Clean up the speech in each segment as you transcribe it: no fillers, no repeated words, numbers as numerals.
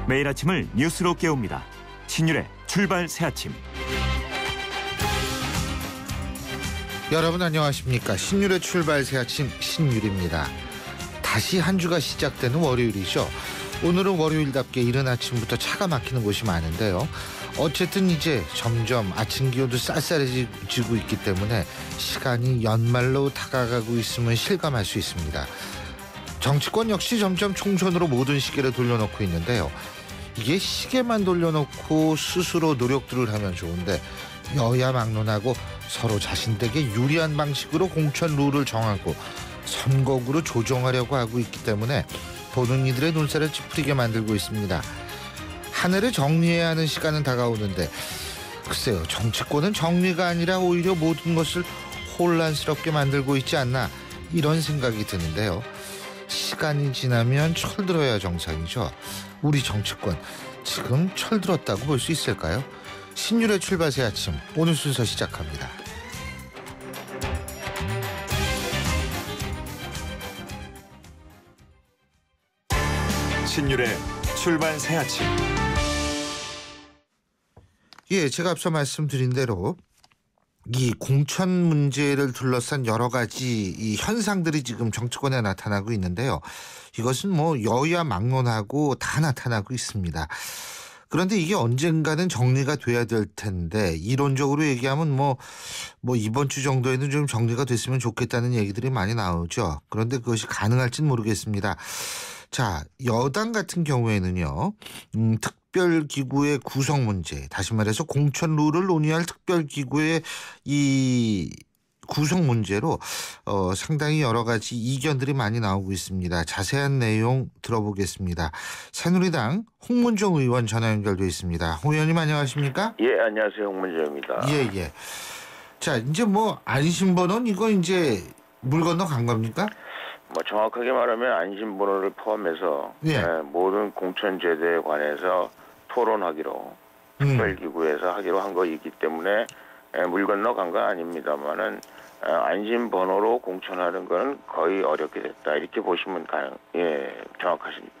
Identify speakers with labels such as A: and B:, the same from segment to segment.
A: 매일 아침을 뉴스로 깨웁니다. 신율의 출발 새아침.
B: 여러분 안녕하십니까. 신율의 출발 새아침 신율입니다. 다시 한 주가 시작되는 월요일이죠. 오늘은 월요일답게 이른 아침부터 차가 막히는 곳이 많은데요. 어쨌든 이제 점점 아침 기온도 쌀쌀해지고 있기 때문에 시간이 연말로 다가가고 있음을 실감할 수 있습니다. 정치권 역시 점점 총선으로 모든 시계를 돌려놓고 있는데요. 이게 시계만 돌려놓고 스스로 노력들을 하면 좋은데 여야 막론하고 서로 자신들에게 유리한 방식으로 공천 룰을 정하고 선거구로 조정하려고 하고 있기 때문에 보는 이들의 눈살을 찌푸리게 만들고 있습니다. 한 해를 정리해야 하는 시간은 다가오는데 글쎄요, 정치권은 정리가 아니라 오히려 모든 것을 혼란스럽게 만들고 있지 않나, 이런 생각이 드는데요. 시간이 지나면 철들어야 정상이죠. 우리 정치권 지금 철들었다고 볼 수 있을까요? 신율의 출발 새 아침, 오늘 순서 시작합니다.
A: 신율의 출발 새아침.
B: 예, 제가 앞서 말씀드린 대로 이 공천 문제를 둘러싼 여러 가지 이 현상들이 지금 정치권에 나타나고 있는데요. 이것은 뭐 여야 막론하고 다 나타나고 있습니다. 그런데 이게 언젠가는 정리가 돼야 될 텐데, 이론적으로 얘기하면 뭐 이번 주 정도에는 좀 정리가 됐으면 좋겠다는 얘기들이 많이 나오죠. 그런데 그것이 가능할지는 모르겠습니다. 자, 여당 같은 경우에는요, 특별기구의 구성 문제, 다시 말해서 공천 룰을 논의할 특별기구의 이 구성 문제로 상당히 여러 가지 이견들이 많이 나오고 있습니다. 자세한 내용 들어보겠습니다. 새누리당 홍문종 의원 전화 연결돼 있습니다. 홍 의원님 안녕하십니까?
C: 예, 안녕하세요. 홍문종입니다.
B: 예. 자, 이제 뭐 안심번호는 이거 이제 물 건너 간 겁니까?
C: 뭐 정확하게 말하면 안심번호를 포함해서
B: 예.
C: 모든 공천 제도에 관해서 토론하기로 특별기구에서 하기로 한 거이기 때문에 물 건너 간 건 아닙니다만은 안심번호로 공천하는 건 거의 어렵게 됐다, 이렇게 보시면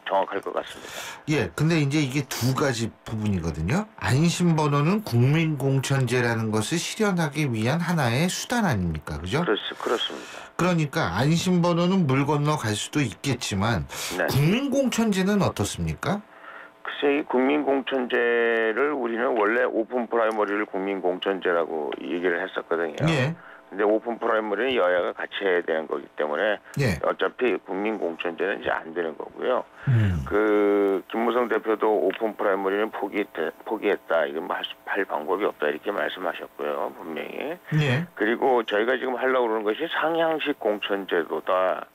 C: 정확할 것 같습니다.
B: 예, 근데 이제 이게 두 가지 부분이거든요. 안심번호는 국민공천제라는 것을 실현하기 위한 하나의 수단 아닙니까, 그죠?
C: 그렇습니다.
B: 그러니까 안심번호는 물 건너 갈 수도 있겠지만
C: 네.
B: 국민공천제는 어떻습니까?
C: 글쎄, 이 국민공천제를 우리는 원래 오픈 프라이머리를 국민공천제라고 얘기를 했었거든요.
B: 예.
C: 근데 오픈 프라이머리는 여야가 같이 해야 되는 거기 때문에
B: 예.
C: 어차피 국민공천제는 이제 안 되는 거고요. 그 김무성 대표도 오픈 프라이머리는 포기했다. 이건 할 방법이 없다, 이렇게 말씀하셨고요, 분명히.
B: 예.
C: 그리고 저희가 지금 하려고 그러는 것이 상향식 공천제도다.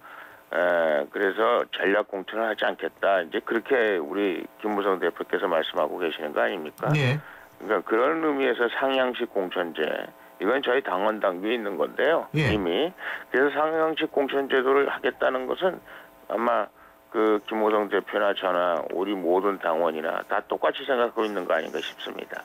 C: 그래서 전략 공천을 하지 않겠다, 이제 그렇게 우리 김무성 대표께서 말씀하고 계시는 거 아닙니까?
B: 예.
C: 그러니까 그런 의미에서 상향식 공천제, 이건 저희 당원 당규에 있는 건데요.
B: 예.
C: 이미. 그래서 상향식 공천제도를 하겠다는 것은 아마 그 김무성 대표나 저나 우리 모든 당원이나 다 똑같이 생각하고 있는 거 아닌가 싶습니다.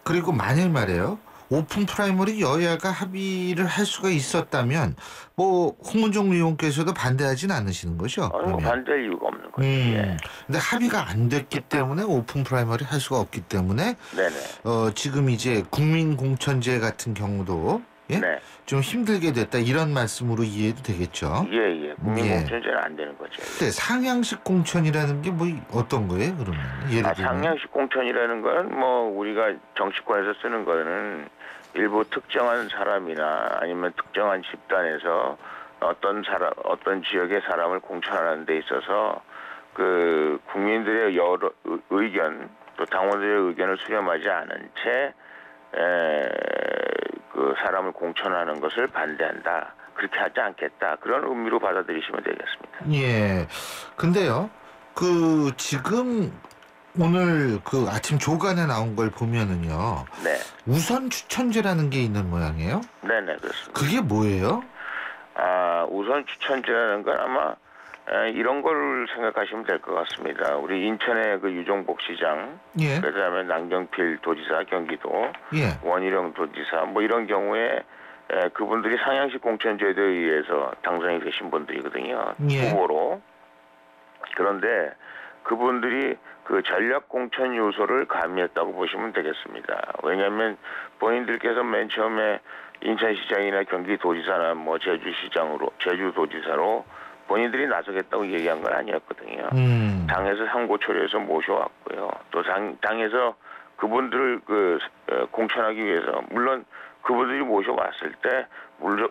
B: 그리고 만일 말이에요, 오픈 프라이머리 여야가 합의를 할 수가 있었다면 뭐 홍문종 의원께서도 반대하진 않으시는 거죠?
C: 뭐 반대할 이유가 없는 거죠. 예.
B: 근데 합의가 안 됐기 때문에 오픈 프라이머리 할 수가 없기 때문에
C: 네네.
B: 지금 이제 국민공천제 같은 경우도 예?
C: 네.
B: 좀 힘들게 됐다, 이런 말씀으로 이해도 되겠죠?
C: 예. 국민공천제는 안 되는 거죠.
B: 근데 상향식 공천이라는 게 뭐 어떤 거예요, 그러면? 예를 들면
C: 상향식 공천이라는 건 뭐 우리가 정치권에서 쓰는 거는 일부 특정한 사람이나 아니면 특정한 집단에서 어떤 지역의 사람을 공천하는 데 있어서 그 국민들의 여러 의견, 또 당원들의 의견을 수렴하지 않은 채 그 사람을 공천하는 것을 반대한다, 그렇게 하지 않겠다, 그런 의미로 받아들이시면 되겠습니다.
B: 예. 근데요, 그 지금 오늘 그 아침 조간에 나온 걸 보면은요,
C: 네.
B: 우선 추천제라는 게 있는 모양이에요.
C: 네네, 그렇습니다.
B: 그게 뭐예요?
C: 우선 추천제라는 건 아마 이런 걸 생각하시면 될 것 같습니다. 우리 인천의 그 유종복 시장,
B: 예.
C: 그다음에 남경필 도지사, 경기도,
B: 예.
C: 원희룡 도지사, 뭐 이런 경우에 그분들이 상향식 공천제도에 의해서 당선이 되신 분들이거든요.
B: 예.
C: 후보로. 그런데 그분들이 그 전략 공천 요소를 가미했다고 보시면 되겠습니다. 왜냐하면 본인들께서 맨 처음에 인천시장이나 경기도지사나 뭐 제주도지사로 본인들이 나서겠다고 얘기한 건 아니었거든요. 당에서 상고초려해서 모셔왔고요. 또 당에서 그분들을 공천하기 위해서 물론 그분들이 모셔왔을 때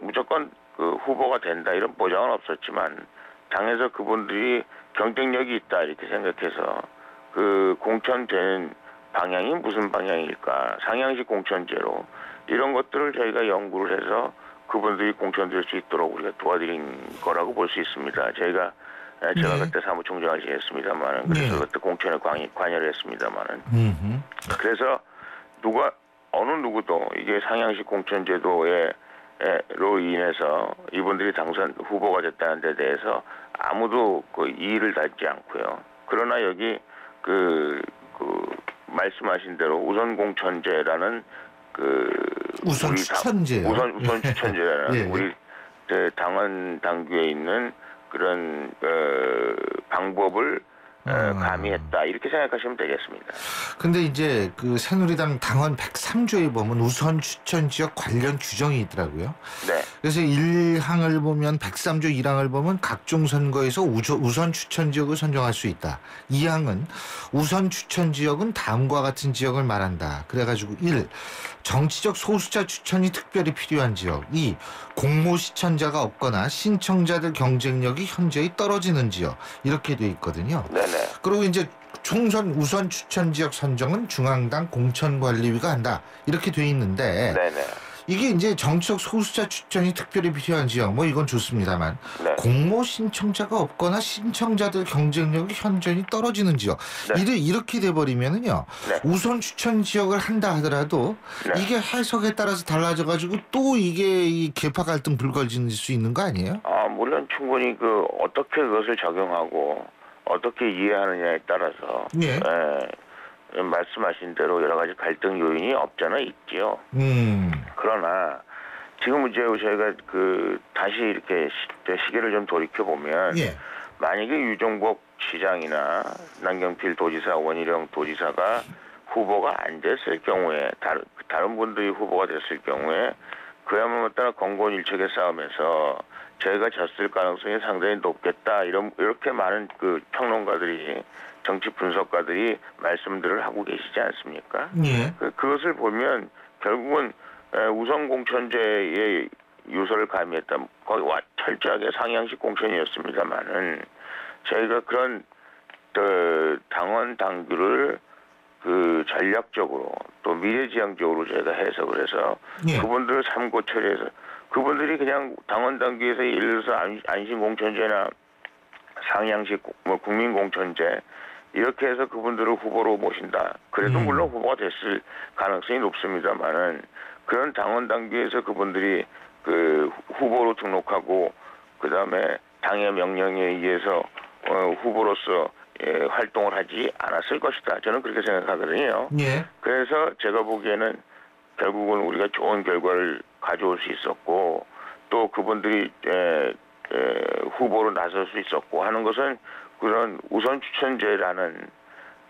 C: 무조건 그 후보가 된다 이런 보장은 없었지만 당에서 그분들이 경쟁력이 있다 이렇게 생각해서 그 공천되는 방향이 무슨 방향일까 상향식 공천제로 이런 것들을 저희가 연구를 해서 그분들이 공천될 수 있도록 우리가 도와드린 거라고 볼 수 있습니다. 제가 그때 사무총장을 지냈습니다만 그래서 그때 공천에 관여를 했습니다만은 그래서 어느 누구도 이게 상향식 공천제도로 인해서 이분들이 당선 후보가 됐다는 데 대해서 아무도 그 이의를 달지 않고요. 그러나 여기 말씀하신 대로 우선 공천제라는
B: 우선 추천제요.
C: 우선 추천제라는
B: 예.
C: 우리 당원 당규에 있는 그런 방법을 가미했다 이렇게 생각하시면 되겠습니다.
B: 근데 이제 그 새누리당 당원 103조에 보면 우선 추천 지역 관련 규정이 있더라고요.
C: 네.
B: 그래서 1항을 보면 103조 1항을 보면 각종 선거에서 우선 추천 지역을 선정할 수 있다. 2항은 우선 추천 지역은 다음과 같은 지역을 말한다. 그래가지고 1. 정치적 소수자 추천이 특별히 필요한 지역. 2. 공모 시천자가 없거나 신청자들 경쟁력이 현저히 떨어지는 지역. 이렇게 돼 있거든요.
C: 네네.
B: 그리고 이제 총선 우선 추천 지역 선정은 중앙당 공천관리위가 한다. 이렇게 돼 있는데
C: 네네.
B: 이게 이제 정치적 소수자 추천이 특별히 필요한 지역 뭐 이건 좋습니다만
C: 네.
B: 공모 신청자가 없거나 신청자들 경쟁력이 현저히 떨어지는 지역
C: 네.
B: 이렇게 돼버리면은요
C: 네.
B: 우선 추천 지역을 한다 하더라도
C: 네.
B: 이게 해석에 따라서 달라져가지고 또 이게 이 계파 갈등 불거질 수 있는 거 아니에요?
C: 물론 충분히 어떻게 그것을 적용하고 어떻게 이해하느냐에 따라서 말씀하신 대로 여러 가지 갈등 요인이 없잖아 있지요. 그러나 지금 이제 저희가 다시 이렇게 시계를 좀 돌이켜 보면 만약에 유종복 시장이나 남경필 도지사, 원희룡 도지사가 후보가 안 됐을 경우에 다른 분들이 후보가 됐을 경우에 그야말로 따라 공권일척의 싸움에서 저희가 졌을 가능성이 상당히 높겠다 이렇게 많은 평론가들이 정치 분석가들이 말씀들을 하고 계시지 않습니까? 그것을 보면 결국은 우선 공천제의 요소를 가미했다. 거의 철저하게 상향식 공천이었습니다만은 저희가 그런 당원 당규를 전략적으로 또 미래지향적으로 저희가 해석을 해서 그분들을 참고 처리해서 그분들이 그냥 당원 당규에서 예를 들어서 안심공천제나 상향식 국민공천제 이렇게 해서 그분들을 후보로 모신다. 그래도 물론 후보가 됐을 가능성이 높습니다만은 그런 당원 당규에서 그분들이 후보로 등록하고 그다음에 당의 명령에 의해서 후보로서 활동을 하지 않았을 것이다. 저는 그렇게 생각하거든요. 그래서 제가 보기에는 결국은 우리가 좋은 결과를 가져올 수 있었고 또 그분들이 후보로 나설 수 있었고 하는 것은 그런 우선 추천제라는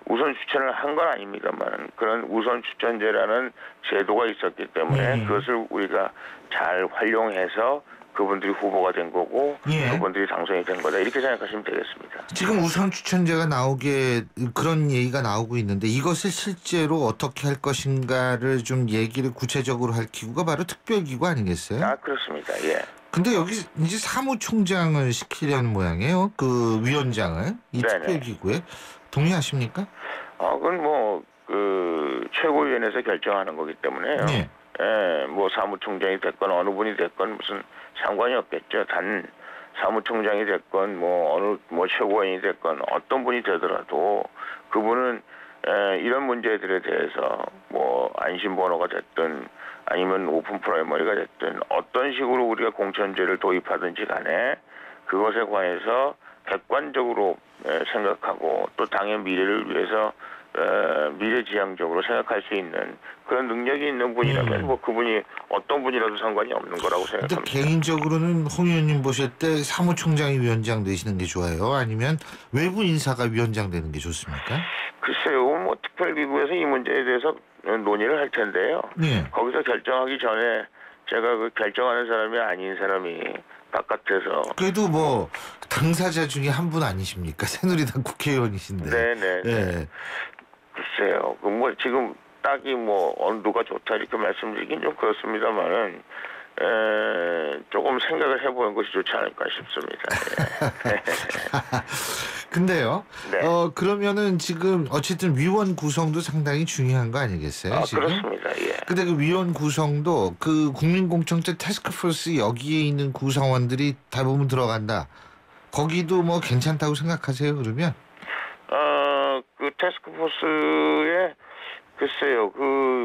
C: 우선 추천을 한 건 아닙니다만 그런 우선 추천제라는 제도가 있었기 때문에 그것을 우리가 잘 활용해서 그분들이 후보가 된 거고 그분들이 당선이 된 거다 이렇게 생각하시면 되겠습니다.
B: 지금 우선 추천제가 나오게 그런 얘기가 나오고 있는데 이것을 실제로 어떻게 할 것인가를 좀 얘기를 구체적으로 할 기구가 바로 특별기구 아니겠어요?
C: 그렇습니다. 예.
B: 근데 여기 이제 사무총장을 시키려는 모양이에요. 위원장을 이 특별기구에 동의하십니까?
C: 그건 최고위원회에서 결정하는 거기 때문에요. 사무총장이 됐건 어느 분이 됐건 무슨 상관이 없겠죠. 단 사무총장이 됐건 최고위원이 됐건 어떤 분이 되더라도 그분은 이런 문제들에 대해서 안심번호가 됐든 아니면 오픈 프라이머리가 됐든 어떤 식으로 우리가 공천제를 도입하든지 간에 그것에 관해서 객관적으로 생각하고 또 당의 미래를 위해서 미래지향적으로 생각할 수 있는 그런 능력이 있는 분이라면 뭐 그분이 어떤 분이라도 상관이 없는 거라고
B: 근데
C: 생각합니다.
B: 개인적으로는 홍 의원님 보실 때 사무총장이 위원장 되시는 게 좋아요? 아니면 외부 인사가 위원장 되는 게 좋습니까?
C: 글쎄요, 뭐 특별기구에서 이 문제에 대해서 논의를 할 텐데요.
B: 예.
C: 거기서 결정하기 전에 제가 그 결정하는 사람이 아닌 사람이 바깥에서
B: 그래도 뭐 당사자 중에 한 분 아니십니까? 새누리당 국회의원이신데.
C: 네네.
B: 예.
C: 글쎄요, 그 뭐 지금 딱히 뭐 누가 좋다 이렇게 말씀드리긴 좀 그렇습니다만은 조금 생각을 해보는 것이 좋지 않을까 싶습니다. 예.
B: 근데요.
C: 네.
B: 그러면은 지금 어쨌든 위원 구성도 상당히 중요한 거 아니겠어요? 지금?
C: 그렇습니다. 예.
B: 근데 그 위원 구성도 그 국민공천제 태스크포스 여기에 있는 구성원들이 대부분 들어간다. 거기도 뭐 괜찮다고 생각하세요? 그러면?
C: 그 태스크포스에 글쎄요,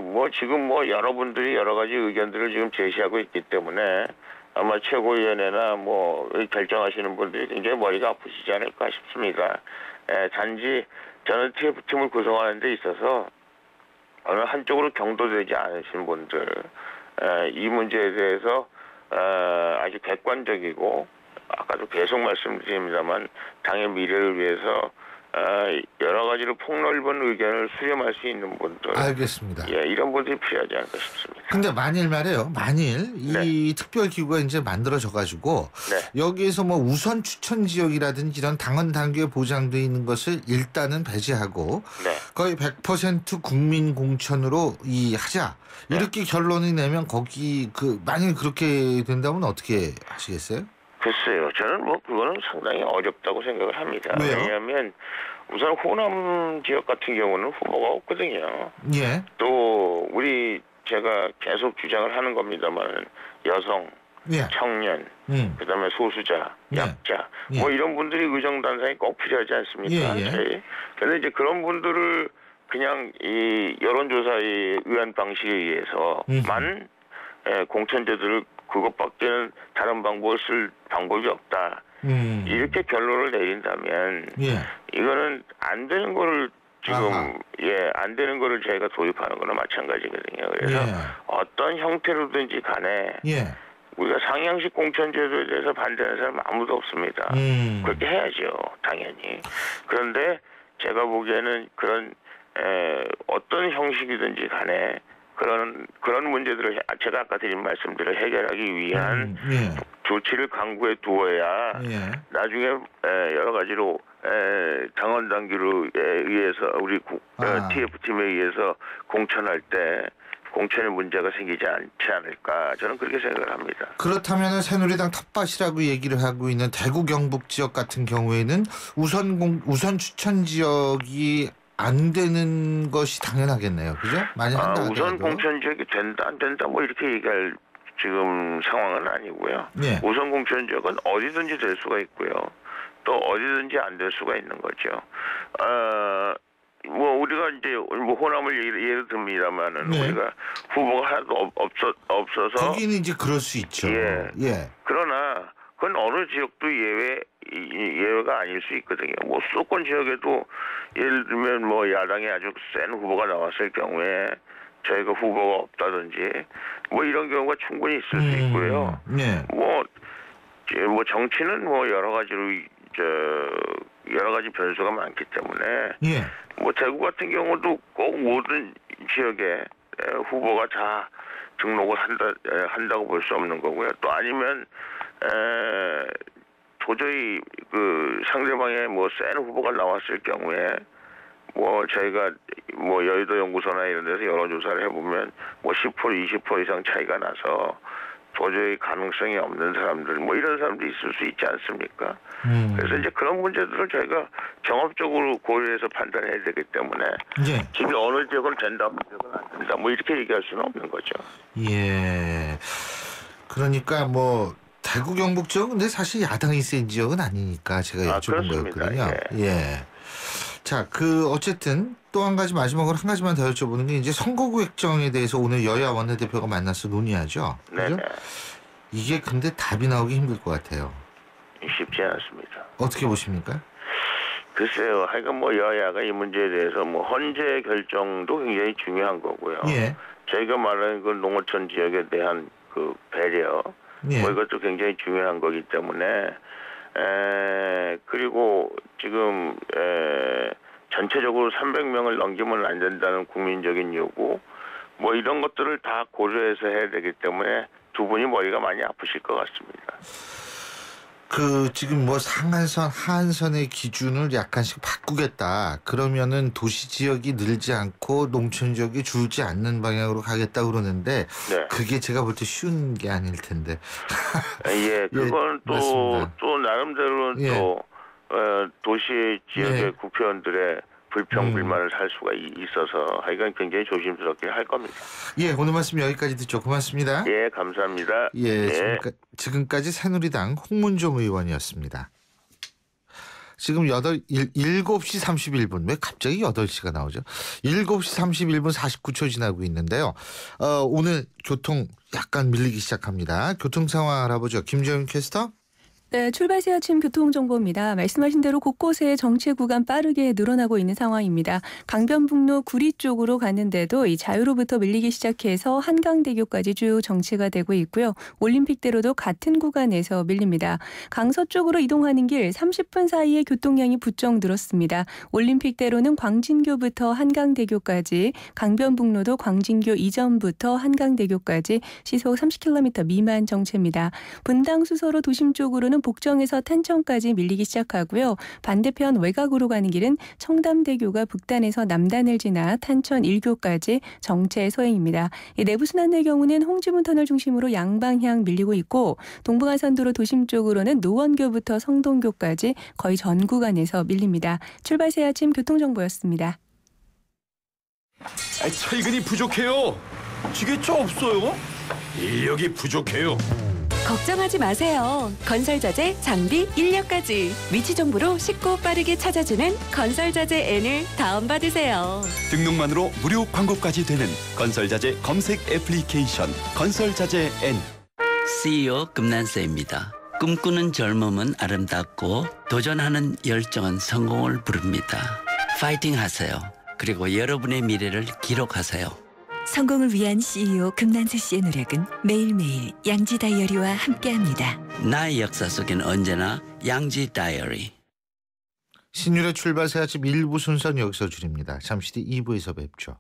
C: 뭐 지금 뭐 여러분들이 여러 가지 의견들을 지금 제시하고 있기 때문에 아마 최고위원회나 뭐 결정하시는 분들이 굉장히 머리가 아프시지 않을까 싶습니다. 단지 저는 TF팀을 구성하는 데 있어서 어느 한쪽으로 경도되지 않으신 분들, 이 문제에 대해서 아주 객관적이고 아까도 계속 말씀드립니다만 당의 미래를 위해서 여러 가지로 폭넓은 의견을 수렴할 수 있는 분들.
B: 알겠습니다.
C: 예, 이런 분들이 필요하지 않을까 싶습니다.
B: 근데 만일 이 특별기구가 이제 만들어져 가지고
C: 네.
B: 여기에서 뭐 우선 추천 지역이라든지 이런 당헌 당규에 보장되어 있는 것을 일단은 배제하고
C: 네.
B: 거의 100% 국민 공천으로 하자. 이렇게 결론을 내면 거기 만일 그렇게 된다면 어떻게 하시겠어요?
C: 글쎄요, 저는 뭐 그거는 상당히 어렵다고 생각을 합니다.
B: 왜요?
C: 왜냐하면 우선 호남 지역 같은 경우는 후보가 없거든요.
B: 예.
C: 또 제가 계속 주장을 하는 겁니다만 여성,
B: 예.
C: 청년, 그다음에 소수자,
B: 예.
C: 약자,
B: 예.
C: 뭐 이런 분들이 의정단상이 꼭 필요하지 않습니까?
B: 예.
C: 그런데 이제 그런 분들을 그냥 이 여론조사에 의한 방식에 의해서만 공천제도를 그것밖에는 다른 방법을 쓸 방법이 없다. 이렇게 결론을 내린다면
B: 예.
C: 이거는 안 되는 거를 지금
B: 아하.
C: 안 되는 거를 저희가 도입하는 거나 마찬가지거든요. 그래서
B: 예.
C: 어떤 형태로든지 간에
B: 예.
C: 우리가 상향식 공천제도에 대해서 반대하는 사람 아무도 없습니다. 그렇게 해야죠, 당연히. 그런데 제가 보기에는 그런 어떤 형식이든지 간에 그런 문제들을 제가 아까 드린 말씀들을 해결하기 위한
B: 예.
C: 조치를 강구해 두어야
B: 예.
C: 나중에 여러 가지로 당헌 당규에 의해서 우리 TF팀에 의해서 공천할 때 공천에 문제가 생기지 않지 않을까 저는 그렇게 생각을 합니다.
B: 그렇다면 새누리당 텃밭이라고 얘기를 하고 있는 대구 경북 지역 같은 경우에는 우선 추천 지역이 안 되는 것이 당연하겠네요. 그죠? 만약 한다 하더라도.
C: 우선 공천 지역이 된다 안 된다 뭐 이렇게 얘기할 지금 상황은 아니고요.
B: 예.
C: 우선 공천 지역은 어디든지 될 수가 있고요. 또 어디든지 안 될 수가 있는 거죠. 뭐 우리가 이제 뭐 호남을 예를 듭니다만은
B: 네.
C: 우리가 후보가 하나도 없어서
B: 거기는 이제 그럴 수 있죠.
C: 예.
B: 예.
C: 그러나 그건 어느 지역도 예외가 아닐 수 있거든요. 뭐 수도권 지역에도 예를 들면 뭐 야당이 아주 센 후보가 나왔을 경우에 저희가 후보가 없다든지 뭐 이런 경우가 충분히 있을 수 있고요.
B: 예.
C: 뭐 정치는 뭐 여러 가지 변수가 많기 때문에
B: 예.
C: 뭐 대구 같은 경우도 꼭 모든 지역에 후보가 다 등록을 한다고 볼 수 없는 거고요. 또 아니면 도저히 그 상대방의 뭐 센 후보가 나왔을 경우에 뭐 저희가 뭐 여의도 연구소나 이런 데서 여론조사를 해보면 뭐 10% 20% 이상 차이가 나서 도저히 가능성이 없는 사람들 뭐 이런 사람도 있을 수 있지 않습니까? 그래서 이제 그런 문제들을 저희가 종합적으로 고려해서 판단해야 되기 때문에
B: 예.
C: 지금 어느 지역은 된다, 어느 지역은 안 된다 뭐 이렇게 얘기할 수는 없는 거죠.
B: 예. 그러니까 뭐 대구 경북 지역은 근데 사실 야당이 센 지역은 아니니까 제가 여쭤본 거였거든요. 예. 자, 어쨌든 또 한 가지 마지막으로 한 가지만 더 여쭤보는 게 이제 선거구획정에 대해서 오늘 여야 원내대표가 만나서 논의하죠.
C: 네.
B: 그죠? 이게 근데 답이 나오기 힘들 것 같아요.
C: 쉽지 않습니다.
B: 어떻게 보십니까?
C: 글쎄요. 하여간 뭐 여야가 이 문제에 대해서 뭐 헌재 결정도 굉장히 중요한 거고요.
B: 예.
C: 저희가 말하는 그 농어촌 지역에 대한 그 배려,
B: 예.
C: 뭐 이것도 굉장히 중요한 거기 때문에 그리고 지금 전체적으로 300명을 넘기면 안 된다는 국민적인 요구, 뭐 이런 것들을 다 고려해서 해야 되기 때문에 두 분이 머리가 많이 아프실 것 같습니다.
B: 지금 뭐 상한선, 하한선의 기준을 약간씩 바꾸겠다. 그러면은 도시 지역이 늘지 않고 농촌 지역이 줄지 않는 방향으로 가겠다 그러는데
C: 네.
B: 그게 제가 볼 때 쉬운 게 아닐 텐데.
C: 예, 그건
B: 맞습니다.
C: 또 나름대로
B: 예.
C: 또 도시 지역의
B: 예.
C: 국회의원들의 불평불만을 살 수가 있어서 하여간 굉장히 조심스럽게 할 겁니다.
B: 예, 오늘 말씀 여기까지 듣죠. 고맙습니다.
C: 예, 감사합니다.
B: 예, 지금까지 새누리당 홍문종 의원이었습니다. 지금 7시 31분. 왜 갑자기 8시가 나오죠? 7시 31분 49초 지나고 있는데요. 오늘 교통 약간 밀리기 시작합니다. 교통 상황 알아보죠. 김재훈 캐스터.
D: 네, 출발새 아침 교통정보입니다. 말씀하신 대로 곳곳에 정체 구간 빠르게 늘어나고 있는 상황입니다. 강변북로 구리 쪽으로 가는데도 이 자유로부터 밀리기 시작해서 한강대교까지 쭉 정체가 되고 있고요. 올림픽대로도 같은 구간에서 밀립니다. 강서 쪽으로 이동하는 길 30분 사이에 교통량이 부쩍 늘었습니다. 올림픽대로는 광진교부터 한강대교까지, 강변북로도 광진교 이전부터 한강대교까지 시속 30km 미만 정체입니다. 분당 수서로 도심 쪽으로는 복정에서 탄천까지 밀리기 시작하고요. 반대편 외곽으로 가는 길은 청담대교가 북단에서 남단을 지나 탄천 1교까지 정체 소행입니다. 내부순환의 경우는 홍지문 터널 중심으로 양방향 밀리고 있고, 동부간선도로 도심 쪽으로는 노원교부터 성동교까지 거의 전 구간에서 밀립니다. 출발새 아침 교통정보였습니다.
E: 철근이 부족해요. 지게차 없어요? 인력이 부족해요.
F: 걱정하지 마세요. 건설자재, 장비, 인력까지 위치 정보로 쉽고 빠르게 찾아주는 건설자재 N을 다운받으세요.
E: 등록만으로 무료 광고까지 되는 건설자재 검색 애플리케이션 건설자재 N.
G: CEO 금난세입니다. 꿈꾸는 젊음은 아름답고 도전하는 열정은 성공을 부릅니다. 파이팅 하세요. 그리고 여러분의 미래를 기록하세요.
H: 성공을 위한 CEO 금난세 씨의 노력은 매일매일 양지 다이어리와 함께합니다.
G: 나의 역사 속엔 언제나 양지 다이어리.
B: 신율의 출발새 아침 1부 순서는 여기서 줄입니다. 잠시 뒤 2부에서 뵙죠.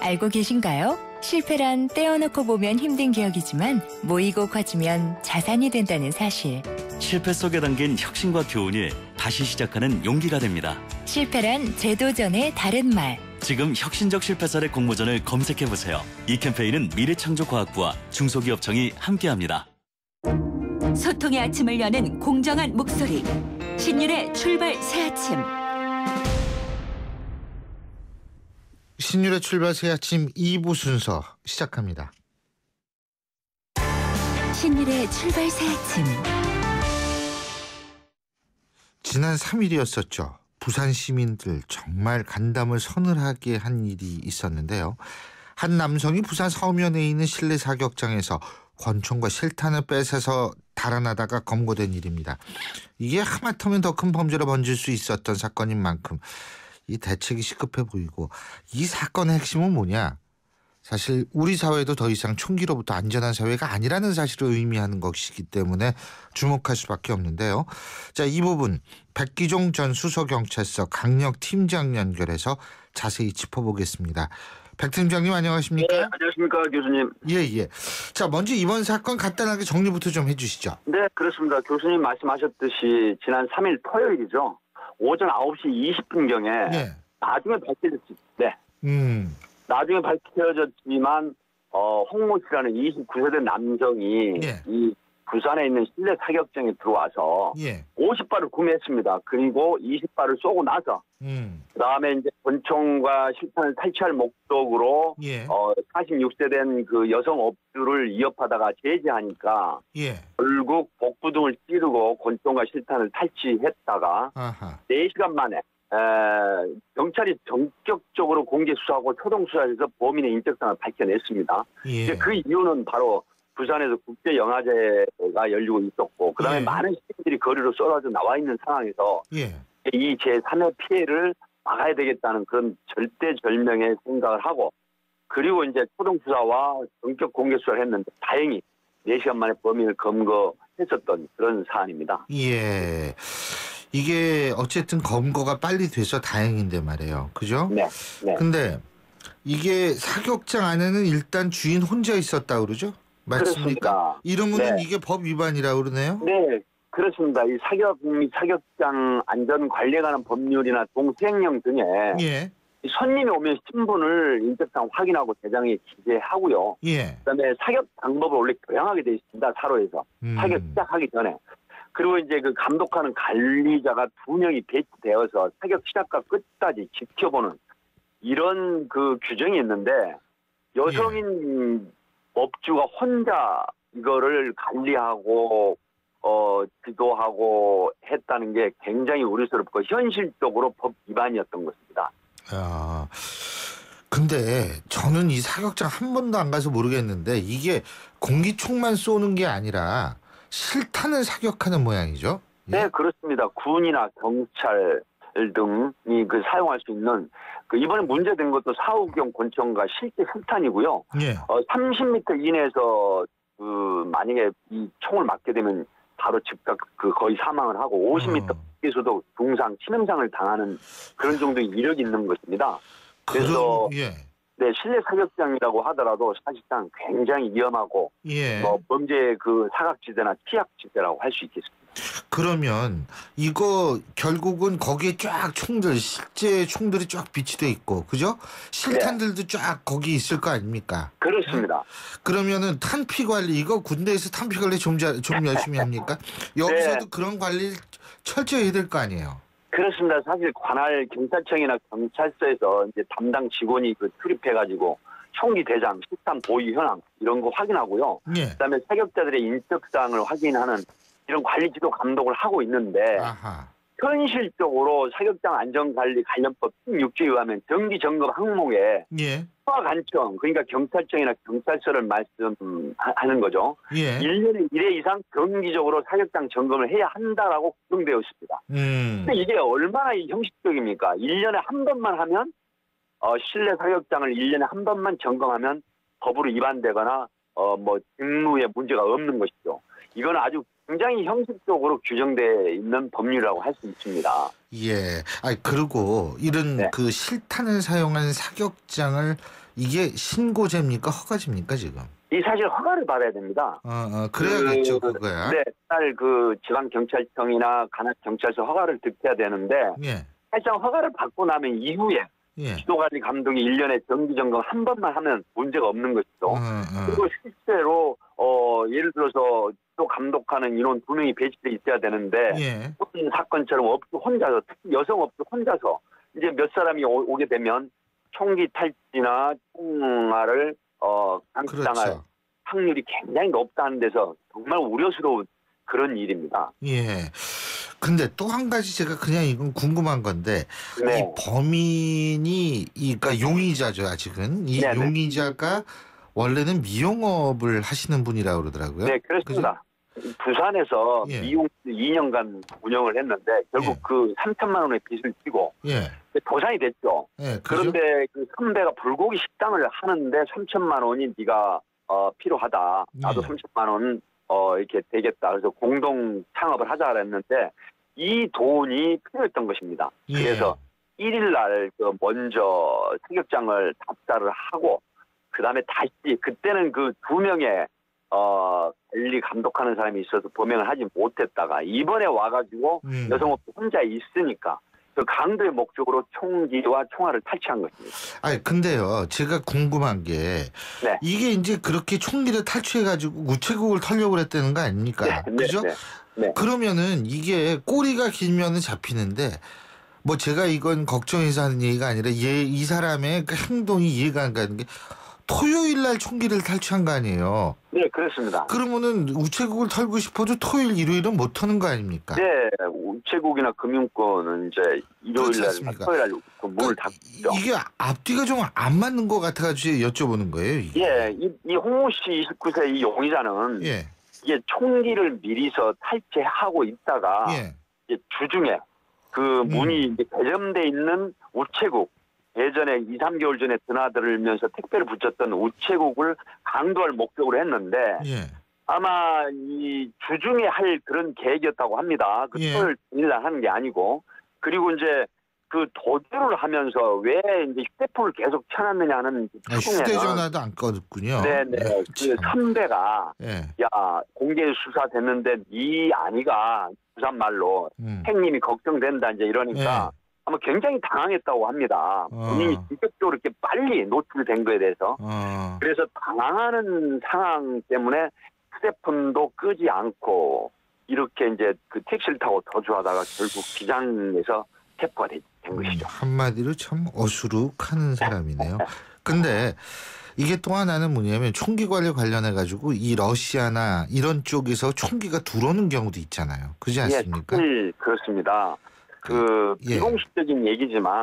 H: 알고 계신가요? 실패란 떼어놓고 보면 힘든 기억이지만 모이고 커지면 자산이 된다는 사실.
I: 실패 속에 담긴 혁신과 교훈이 다시 시작하는 용기가 됩니다.
H: 실패란 재도전의 다른 말.
I: 지금 혁신적 실패 사례 공모전을 검색해보세요. 이 캠페인은 미래창조과학부와 중소기업청이 함께합니다.
F: 소통의 아침을 여는 공정한 목소리. 신율의 출발 새 아침.
B: 신율의 출발새 아침 2부 순서 시작합니다.
H: 신율의 출발 새 아침.
B: 지난 3일이었었죠. 부산 시민들 정말 간담을 서늘하게 한 일이 있었는데요. 한 남성이 부산 서면에 있는 실내 사격장에서 권총과 실탄을 뺏어서 달아나다가 검거된 일입니다. 이게 하마터면 더 큰 범죄로 번질 수 있었던 사건인 만큼 이 대책이 시급해 보이고, 이 사건의 핵심은 뭐냐? 사실 우리 사회도 더 이상 총기로부터 안전한 사회가 아니라는 사실을 의미하는 것이기 때문에 주목할 수밖에 없는데요. 자, 이 부분 백기종 전 수서경찰서 강력팀장 연결해서 자세히 짚어보겠습니다. 백 팀장님 안녕하십니까?
J: 네, 안녕하십니까 교수님.
B: 예. 자, 먼저 이번 사건 간단하게 정리부터 좀 해주시죠.
J: 네, 그렇습니다. 교수님 말씀하셨듯이 지난 3일 토요일이죠. 오전 9시 20분경에
B: 네.
J: 나중에 밝혀졌지. 네. 나중에 밝혀졌지만 홍모 씨라는 29세 남성이
B: 예.
J: 이 부산에 있는 실내 사격장에 들어와서 50발을 구매했습니다. 그리고 20발을 쏘고 나서 그다음에 이제 권총과 실탄을 탈취할 목적으로 46세 된 그 여성 업주를 위협하다가 제지하니까 결국 복부 등을 찌르고 권총과 실탄을 탈취했다가 4시간 만에 경찰이 전격적으로 공개 수사하고 초동 수사해서 범인의 인적사항을 밝혀냈습니다. 이제 그 이유는 바로 부산에서 국제영화제가 열리고 있었고 그다음에 많은 시민들이 거리로 쏟아져 나와 있는 상황에서 이 제3의 피해를 막아야 되겠다는 그런 절대절명의 생각을 하고 그리고 이제 초동수사와 전격 공개수사를 했는데 다행히 4시간 만에 범인을 검거했었던 그런 사안입니다.
B: 예. 이게 어쨌든 검거가 빨리 돼서 다행인데 말이에요. 그죠?
J: 네.
B: 근데 이게 사격장 안에는 일단 주인 혼자 있었다고 그러죠? 맞습니까?
J: 그렇습니다.
B: 이러면은 이게 법 위반이라고 그러네요?
J: 네. 그렇습니다. 이 사격장 안전 관리에 관한 법률이나 동수행령 등에 손님이 오면 신분을 인적상 확인하고 대장에 기재하고요. 그다음에 사격 방법을 원래 교양하게 돼 있습니다. 사로에서 사격 시작하기 전에. 그리고 이제 그 감독하는 관리자가 2명이 배치되어서 사격 시작과 끝까지 지켜보는 이런 그 규정이 있는데 여성인 업주가 혼자 이거를 관리하고 지도하고 했다는 게 굉장히 우려스럽고 현실적으로 법 위반이었던 것입니다.
B: 근데 저는 이 사격장 한 번도 안 가서 모르겠는데 이게 공기총만 쏘는 게 아니라 실탄을 사격하는 모양이죠?
J: 네, 그렇습니다. 군이나 경찰 등이 그 사용할 수 있는 그 이번에 문제된 것도 사후경 권총과 실제 실탄이고요. 30m 이내에서 그 만약에 이 총을 맞게 되면 바로 즉각 그 거의 사망을 하고 50m 밖에서도 중상, 치명상을 당하는 그런 정도의 이력이 있는 것입니다. 그래서 네, 실내 사격장이라고 하더라도 사실상 굉장히 위험하고 범죄의 그 사각지대나 취약지대라고 할 수 있겠습니다.
B: 그러면 이거 결국은 거기에 쫙 총들, 실제 총들이 쫙 비치돼 있고, 그죠? 실탄들도 쫙 거기 있을 거 아닙니까?
J: 그렇습니다.
B: 그러면은 탄피 관리, 이거 군대에서 탄피 관리 좀 열심히 합니까? 여기서도 그런 관리를 철저히 해야 될 거 아니에요?
J: 그렇습니다. 사실 관할 경찰청이나 경찰서에서 이제 담당 직원이 그 출입해가지고 총기 대장, 실탄 보유 현황 이런 거 확인하고요. 그다음에 사격자들의 인적사항을 확인하는 이런 관리 지도 감독을 하고 있는데 현실적으로 사격장 안전관리 관련법 16조에 의하면 정기 점검 항목에 허가관청 그러니까 경찰청이나 경찰서를 말씀하는 거죠. 1년에 1회 이상 정기적으로 사격장 점검을 해야 한다라고 규정되어 있습니다. 근데 이게 얼마나 형식적입니까? 1년에 한 번만 하면 실내 사격장을 1년에 한 번만 점검하면 법으로 위반되거나 뭐 직무에 문제가 없는 것이죠. 이건 아주 굉장히 형식적으로 규정되어 있는 법률이라고 할 수 있습니다.
B: 그리고 이런 그 실탄을 사용한 사격장을 이게 신고제입니까? 허가제입니까, 지금?
J: 이 사실 허가를 받아야 됩니다.
B: 그래야겠죠, 그거야.
J: 네, 딸 그 지방경찰청이나 관할경찰서 허가를 득해야 되는데, 사실상 허가를 받고 나면 이후에 지도관리 감독이 1년에 정기점검 한 번만 하면 문제가 없는 것이죠. 그리고 실제로 예를 들어서 또 감독하는 인원 2명이 배치돼 있어야 되는데 무슨 사건처럼 업주 혼자서 특히 여성 업주 혼자서 이제 몇 사람이 오게 되면 총기 탈취나 총알을 감당할 확률이 굉장히 높다는 데서 정말 우려스러운 그런 일입니다.
B: 근데 또 한 가지 제가 그냥 이건 궁금한 건데 이 범인이 그러니까 용의자죠, 아직은. 이 용의자가 원래는 미용업을 하시는 분이라고 그러더라고요.
J: 네, 그렇습니다. 그죠? 부산에서 미용 2년간 운영을 했는데 결국 그 3천만 원의 빚을 지고 도산이 됐죠. 그런데 그 선배가 불고기 식당을 하는데 3천만 원이 네가 필요하다. 나도 3천만 원 이렇게 되겠다. 그래서 공동 창업을 하자 그랬는데 이 돈이 필요했던 것입니다. 그래서 1일 날 그 먼저 사격장을 답사를 하고 그다음에 다시 그때는 그 2명의 관리 감독하는 사람이 있어서 범행을 하지 못했다가 이번에 와가지고 여성업주 혼자 있으니까 그 강도의 목적으로 총기와 총알을 탈취한 것입니다.
B: 근데요, 제가 궁금한 게 이게 이제 그렇게 총기를 탈취해가지고 우체국을 털려고 그랬다는 거 아닙니까? 그죠? 그러면은 이게 꼬리가 길면은 잡히는데 뭐 제가 이건 걱정해서 하는 얘기가 아니라 이 사람의 그 행동이 이해가 안 가는 게 토요일 날 총기를 탈취한 거 아니에요?
J: 네, 그렇습니다.
B: 그러면은 우체국을 털고 싶어도 토요일, 일요일은 못 터는 거 아닙니까?
J: 네, 우체국이나 금융권은 이제 일요일 날, 토요일 날 문을 닫죠.
B: 이게 앞뒤가 좀 안 맞는 것 같아가지고 여쭤보는 거예요. 이게.
J: 예, 이 홍모 씨 29세 이 용의자는
B: 예.
J: 이게 총기를 미리서 탈취하고 있다가
B: 예.
J: 이제 주중에 그 문이 이제 개점돼 있는 우체국 예전에 2, 3개월 전에 드나들면서 택배를 붙였던 우체국을 강도할 목적으로 했는데
B: 예.
J: 아마 이 주중에 할 그런 계획이었다고 합니다. 그
B: 예.
J: 토요일 날 하는 게 아니고 그리고 이제 그 도주를 하면서 왜 이제 휴대폰을 계속 켜놨느냐 하는 추궁에는
B: 휴대전화도 안 꺼졌군요.
J: 네네.
B: 예,
J: 그 선배가
B: 예.
J: 야 공개 수사 됐는데 네 아니가 부산말로 행님이 걱정된다 이제 이러니까 아마 굉장히 당황했다고 합니다. 본인이 직접적으로 이렇게 빨리 노출된 거에 대해서 그래서 당황하는 상황 때문에 휴대폰도 끄지 않고 이렇게 이제 그 택시를 타고 도주하다가 결국 기장에서 체포가 된 것이죠.
B: 한마디로 참 어수룩하는 사람이네요. 근데 이게 또 하나는 뭐냐면 총기 관련해 가지고 이 러시아나 이런 쪽에서 총기가 들어오는 경우도 있잖아요. 그렇지 않습니까?
J: 예, 그렇습니다. 그 비공식적인 얘기지만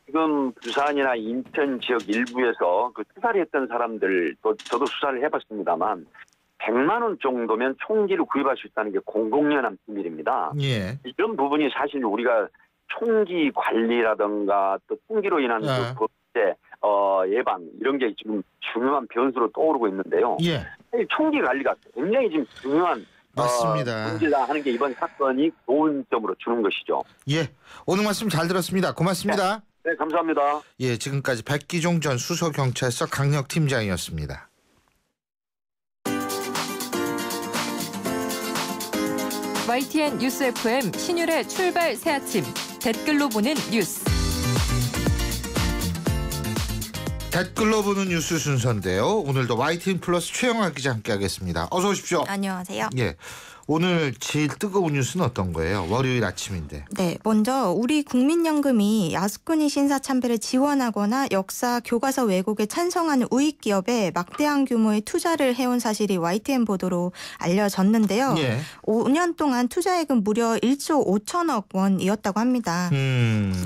J: 지금 부산이나 인천 지역 일부에서 그 수사를 했던 사람들 저도 수사를 해봤습니다만 100만 원 정도면 총기를 구입할 수 있다는 게 공공연한 비밀입니다.
B: 예.
J: 이런 부분이 사실 우리가 총기 관리라든가 또 총기로 인한 그 범죄 예방 이런 게 지금 중요한 변수로 떠오르고 있는데요.
B: 예.
J: 총기 관리가 굉장히 지금 중요한
B: 맞습니다.
J: 문제다 하는 게 이번 사건이 좋은 점으로 주는 것이죠.
B: 예, 오늘 말씀 잘 들었습니다. 고맙습니다.
J: 네, 감사합니다.
B: 예, 지금까지 백기종 전 수서경찰서 강력팀장이었습니다.
K: YTN 뉴스 FM 신율의 출발 새 아침 댓글로 보는 뉴스.
B: 댓글로 보는 뉴스 순서인데요. 오늘도 YTN 플러스 최영아 기자 함께하겠습니다. 어서 오십시오.
L: 안녕하세요.
B: 예. 오늘 제일 뜨거운 뉴스는 어떤 거예요? 월요일 아침인데.
L: 네, 먼저 우리 국민연금이 야스쿠니 신사 참배를 지원하거나 역사 교과서 왜곡에 찬성하는 우익 기업에 막대한 규모의 투자를 해온 사실이 YTN 보도로 알려졌는데요.
B: 예.
L: 5년 동안 투자액은 무려 1조 5천억 원이었다고 합니다.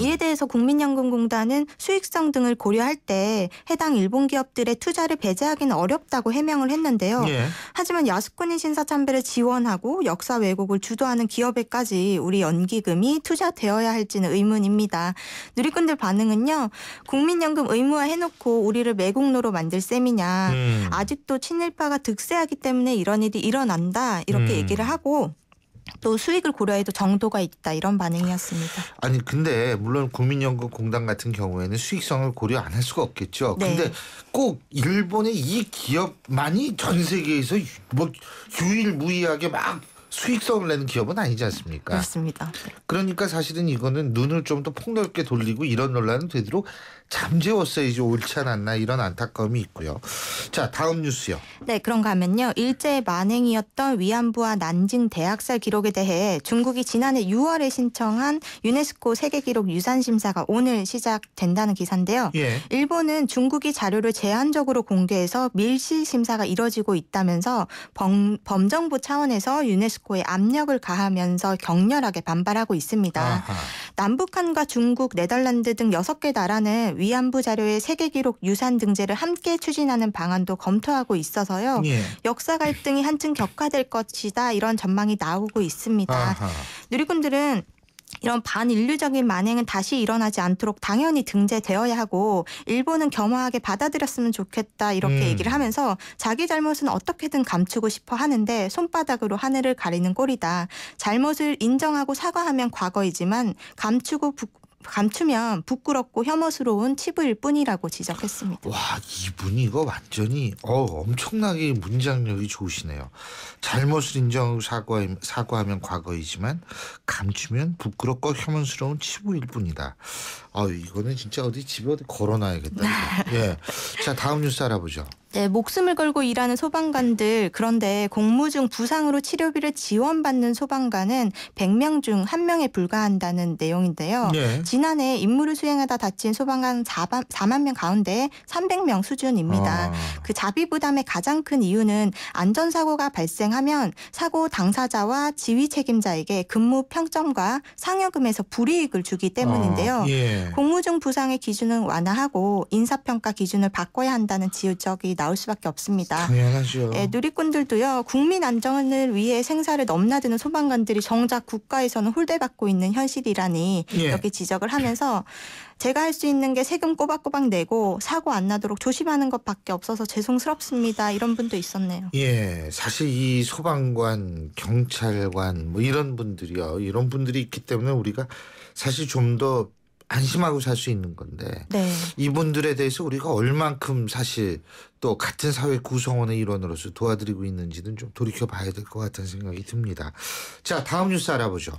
L: 이에 대해서 국민연금공단은 수익성 등을 고려할 때 해당 일본 기업들의 투자를 배제하기는 어렵다고 해명을 했는데요.
B: 예.
L: 하지만 야스쿠니 신사 참배를 지원하고 역사 왜곡을 주도하는 기업에까지 우리 연기금이 투자되어야 할지는 의문입니다. 누리꾼들 반응은요. 국민연금 의무화 해놓고 우리를 매국노로 만들 셈이냐. 아직도 친일파가 득세하기 때문에 이런 일이 일어난다. 이렇게 얘기를 하고 또 수익을 고려해도 정도가 있다. 이런 반응이었습니다.
B: 아니 근데 물론 국민연금공단 같은 경우에는 수익성을 고려 안 할 수가 없겠죠.
L: 네.
B: 근데 꼭 일본의 이 기업만이 전 세계에서 뭐 유일무이하게 막 수익성을 내는 기업은 아니지 않습니까?
L: 그렇습니다.
B: 그러니까 사실은 이거는 눈을 좀 더 폭넓게 돌리고 이런 논란은 되도록 잠재웠어야지 옳지 않았나 이런 안타까움이 있고요. 자, 다음 뉴스요.
L: 네, 그런가 하면요. 일제의 만행이었던 위안부와 난징 대학살 기록에 대해 중국이 지난해 6월에 신청한 유네스코 세계기록 유산심사가 오늘 시작된다는 기사인데요.
B: 예.
L: 일본은 중국이 자료를 제한적으로 공개해서 밀실 심사가 이뤄지고 있다면서 범정부 차원에서 유네스코에 압력을 가하면서 격렬하게 반발하고 있습니다.
B: 아하.
L: 남북한과 중국, 네덜란드 등 6개 나라는 위안부 자료의 세계기록 유산 등재를 함께 추진하는 방안도 검토하고 있어서요.
B: 예.
L: 역사 갈등이 한층 격화될 것이다. 이런 전망이 나오고 있습니다.
B: 아하.
L: 누리꾼들은 이런 반인류적인 만행은 다시 일어나지 않도록 당연히 등재되어야 하고 일본은 겸허하게 받아들였으면 좋겠다 이렇게 얘기를 하면서 자기 잘못은 어떻게든 감추고 싶어 하는데 손바닥으로 하늘을 가리는 꼴이다. 잘못을 인정하고 사과하면 과거이지만 감추면 부끄럽고 혐오스러운 치부일 뿐이라고 지적했습니다.
B: 와, 이분이 이거 완전히 엄청나게 문장력이 좋으시네요. 잘못을 인정하고 사과하면 과거이지만 감추면 부끄럽고 혐오스러운 치부일 뿐이다. 이거는 진짜 어디 집에 어디 걸어놔야겠다. 예. 자, 다음 뉴스 알아보죠.
L: 네, 목숨을 걸고 일하는 소방관들, 그런데 공무 중 부상으로 치료비를 지원받는 소방관은 100명 중 1명에 불과한다는 내용인데요.
B: 예.
L: 지난해 임무를 수행하다 다친 소방관 4만 명 가운데 300명 수준입니다. 그 자비 부담의 가장 큰 이유는 안전사고가 발생하면 사고 당사자와 지휘 책임자에게 근무 평점과 상여금에서 불이익을 주기 때문인데요.
B: 예.
L: 공무 중 부상의 기준은 완화하고 인사평가 기준을 바꿔야 한다는 지적이 나올 수밖에 없습니다.
B: 당연하죠.
L: 예, 누리꾼들도요. 국민 안전을 위해 생사를 넘나드는 소방관들이 정작 국가에서는 홀대받고 있는 현실이라니
B: 예.
L: 이렇게 지적을 하면서 제가 할 수 있는 게 세금 꼬박꼬박 내고 사고 안 나도록 조심하는 것밖에 없어서 죄송스럽습니다. 이런 분도 있었네요.
B: 예, 사실 이 소방관, 경찰관 뭐 이런 분들이요. 이런 분들이 있기 때문에 우리가 사실 좀 더 안심하고 살 수 있는 건데
L: 네.
B: 이분들에 대해서 우리가 얼만큼 사실 또 같은 사회 구성원의 일원으로서 도와드리고 있는지는 좀 돌이켜봐야 될 것 같다는 생각이 듭니다. 자, 다음 뉴스 알아보죠.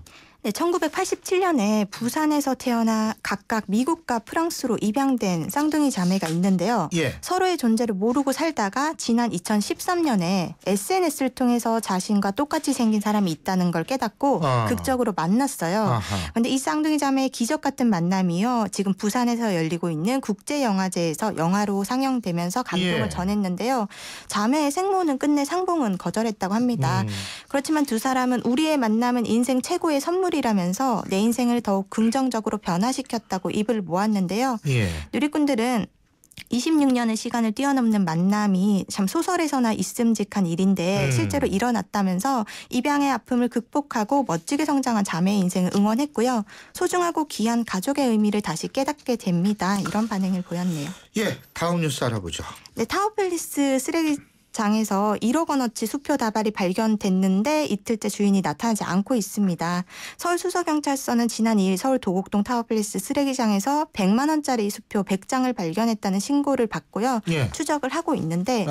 L: 네, 1987년에 부산에서 태어나 각각 미국과 프랑스로 입양된 쌍둥이 자매가 있는데요.
B: 예.
L: 서로의 존재를 모르고 살다가 지난 2013년에 SNS를 통해서 자신과 똑같이 생긴 사람이 있다는 걸 깨닫고 극적으로 만났어요. 그런데 이 쌍둥이 자매의 기적 같은 만남이요. 지금 부산에서 열리고 있는 국제영화제에서 영화로 상영되면서 감동을 전했는데요. 자매의 생모는 끝내 상봉은 거절했다고 합니다. 그렇지만 두 사람은 우리의 만남은 인생 최고의 선물 이라면서 내 인생을 더욱 긍정적으로 변화시켰다고 입을 모았는데요.
B: 예.
L: 누리꾼들은 26년의 시간을 뛰어넘는 만남이 참 소설에서나 있음직한 일인데 실제로 일어났다면서 입양의 아픔을 극복하고 멋지게 성장한 자매의 인생을 응원했고요. 소중하고 귀한 가족의 의미를 다시 깨닫게 됩니다. 이런 반응을 보였네요.
B: 예, 다음 뉴스 알아보죠.
L: 네, 타워팰리스 쓰레기장에서 1억 원어치 수표 다발이 발견됐는데 이틀째 주인이 나타나지 않고 있습니다. 서울수서경찰서는 지난 2일 서울 도곡동 타워팰리스 쓰레기장에서 100만 원짜리 수표 100장을 발견했다는 신고를 받고요.
B: 예.
L: 추적을 하고 있는데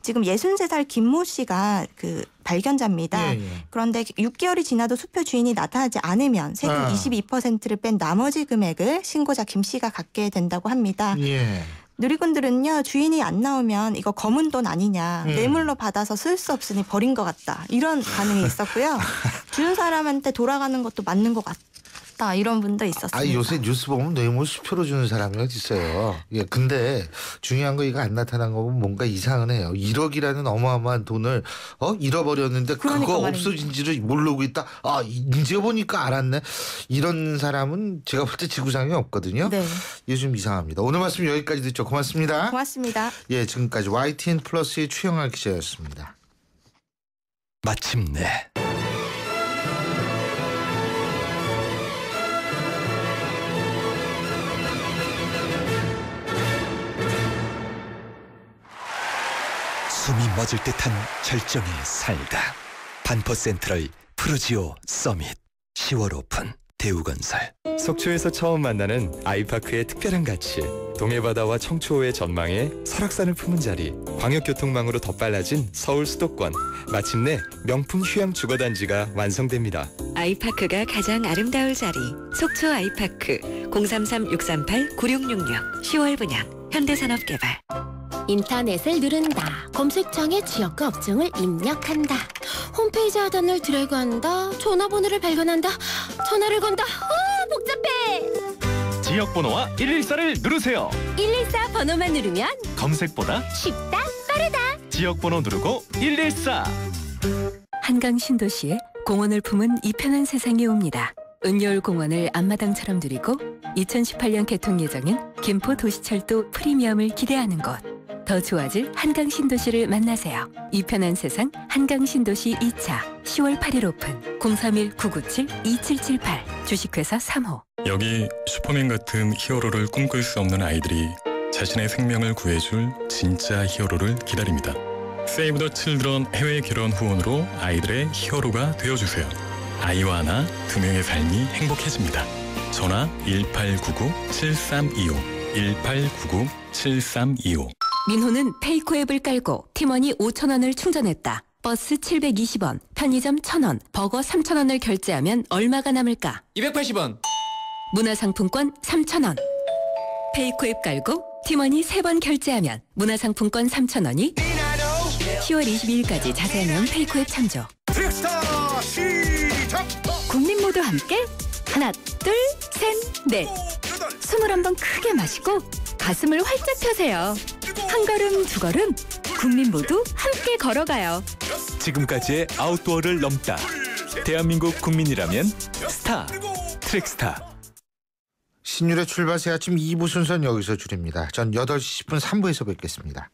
L: 지금 63살 김모 씨가 그 발견자입니다. 그런데 6개월이 지나도 수표 주인이 나타나지 않으면 세금 22%를 뺀 나머지 금액을 신고자 김 씨가 갖게 된다고 합니다.
B: 예.
L: 누리꾼들은요. 주인이 안 나오면 이거 검은 돈 아니냐. 뇌물로 받아서 쓸 수 없으니 버린 것 같다. 이런 반응이 있었고요. 주는 사람한테 돌아가는 것도 맞는 것 같다. 이런 분도 있었습니다.
B: 아, 요새 뉴스 보면 뇌물 수표로 주는 사람이 어디 있어요. 예, 근데 중요한 거 이거 안 나타난 거 보면 뭔가 이상하네요. 1억이라는 어마어마한 돈을 잃어버렸는데 그거 없어진지를 모르고 있다. 아, 이제 보니까 알았네. 이런 사람은 제가 볼 때 지구상에 없거든요.
L: 네.
B: 이게 좀 이상합니다. 오늘 말씀 여기까지 듣죠. 고맙습니다.
L: 고맙습니다.
B: 예, 지금까지 YTN 플러스의 최영아 기자였습니다.
M: 마침내 숨이 멎을 듯한 절정에 살다. 반포센트럴 푸르지오 서밋 10월 오픈 대우건설.
N: 속초에서 처음 만나는 아이파크의 특별한 가치. 동해바다와 청초호의 전망에 설악산을 품은 자리. 광역교통망으로 더 빨라진 서울 수도권. 마침내 명품 휴양 주거단지가 완성됩니다.
O: 아이파크가 가장 아름다울 자리. 속초 아이파크 033-638-9666 10월 분양 현대산업개발.
P: 인터넷을 누른다. 검색창에 지역과 업종을 입력한다. 홈페이지 하단을 드래그한다. 전화번호를 발견한다. 전화를 건다. 복잡해.
Q: 지역번호와 114를 누르세요.
P: 114 번호만 누르면
Q: 검색보다
P: 쉽다, 빠르다.
Q: 지역번호 누르고 114.
R: 한강 신도시에 공원을 품은 이 편한 세상이 옵니다. 은여울 공원을 앞마당처럼 누리고 2018년 개통 예정인 김포 도시철도 프리미엄을 기대하는 곳. 더 좋아질 한강 신도시를 만나세요. 이 편한 세상 한강 신도시 2차 10월 8일 오픈 031-997-2778 주식회사 3호.
S: 여기 슈퍼맨 같은 히어로를 꿈꿀 수 없는 아이들이 자신의 생명을 구해줄 진짜 히어로를 기다립니다. 세이브 더 칠드런 해외 결혼 후원으로 아이들의 히어로가 되어주세요. 아이와 하나, 2명의 삶이 행복해집니다. 전화 1899-7325 1899-7325.
R: 민호는 페이코 앱을 깔고 팀원이 5,000원을 충전했다. 버스 720원, 편의점 1,000원, 버거 3,000원을 결제하면 얼마가 남을까?
T: 280원.
R: 문화상품권 3,000원. 페이코 앱 깔고 티머니 3번 결제하면 문화상품권 3,000원이 10월 22일까지 자세한 내용 페이커 앱 참조.
T: 트랙스타 시작!
R: 국민 모두 함께 하나, 둘, 셋, 넷. 21번 크게 마시고 가슴을 활짝 펴세요. 한 걸음, 두 걸음 국민 모두 함께 걸어가요.
U: 지금까지의 아웃도어를 넘다. 대한민국 국민이라면 스타, 트랙스타.
B: 신율의 출발 새 아침 2부 순서는 여기서 줄입니다. 전 8시 10분 3부에서 뵙겠습니다.